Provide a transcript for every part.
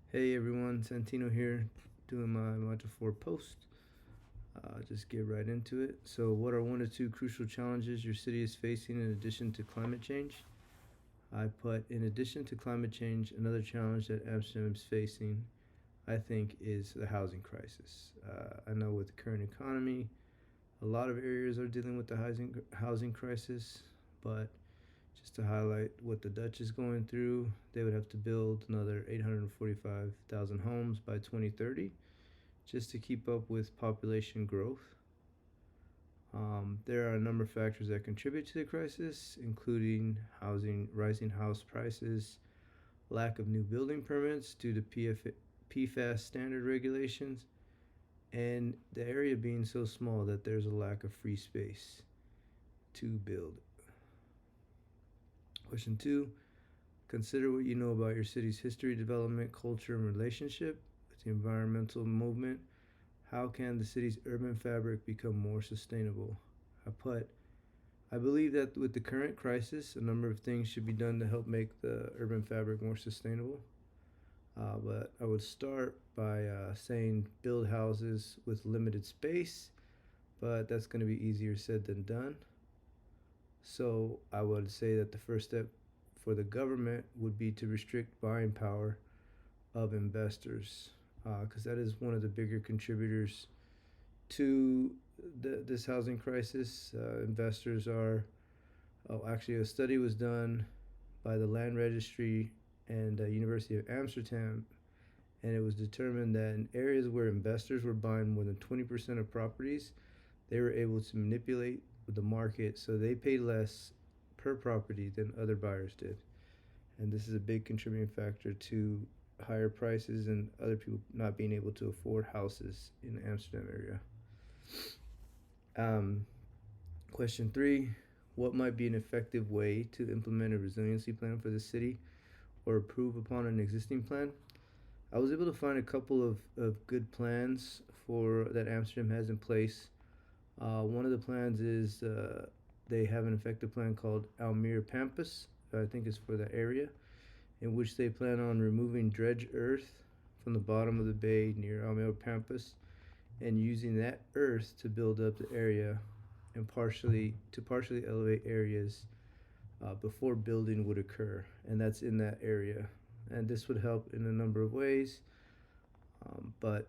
Hey everyone, Santino here, doing my Module 4 post. Just get right into it. So, what are one or two crucial challenges your city is facing in addition to climate change? I put, in addition to climate change, another challenge that Amsterdam is facing, I think, is the housing crisis. I know with the current economy, a lot of areas are dealing with the housing crisis, but just to highlight what the Dutch is going through, they would have to build another 845,000 homes by 2030 just to keep up with population growth. There are a number of factors that contribute to the crisis, including rising house prices, lack of new building permits due to PFAS standard regulations, and the area being so small that there's a lack of free space to build. Question 2, consider what you know about your city's history, development, culture, and relationship with the environmental movement. How can the city's urban fabric become more sustainable? I believe that with the current crisis, a number of things should be done to help make the urban fabric more sustainable. But I would start by saying build houses with limited space, but that's going to be easier said than done. So I would say that the first step for the government would be to restrict buying power of investors, because that is one of the bigger contributors to this housing crisis. Investors are, actually, a study was done by the Land Registry and University of Amsterdam, and it was determined that in areas where investors were buying more than 20% of properties, they were able to manipulate the market so they paid less per property than other buyers did. And this is a big contributing factor to higher prices and other people not being able to afford houses in the Amsterdam area. Question 3, what might be an effective way to implement a resiliency plan for the city or improve upon an existing plan? I was able to find a couple of good plans that Amsterdam has in place. One of the plans is they have an effective plan called Almere Pampas, I think is for the area, in which they plan on removing dredge earth from the bottom of the bay near Almere Pampas and using that earth to build up the area and partially elevate areas before building would occur, and that's in that area. And this would help in a number of ways, but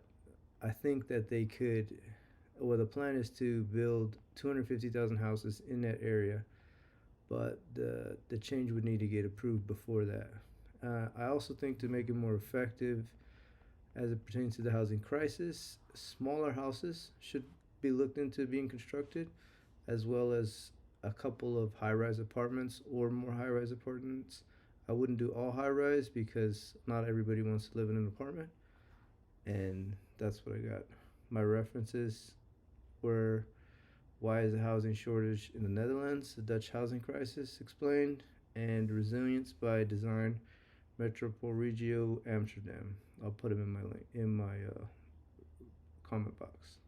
I think that they could. Well, the plan is to build 250,000 houses in that area, but the change would need to get approved before that. I also think to make it more effective as it pertains to the housing crisis, smaller houses should be looked into being constructed, as well as a couple of high-rise apartments or more high-rise apartments. I wouldn't do all high-rise because not everybody wants to live in an apartment, and that's what I got. My references were why is the housing shortage in the Netherlands, the Dutch housing crisis explained, and resilience by design, Metropool Regio Amsterdam. I'll put them in my comment box.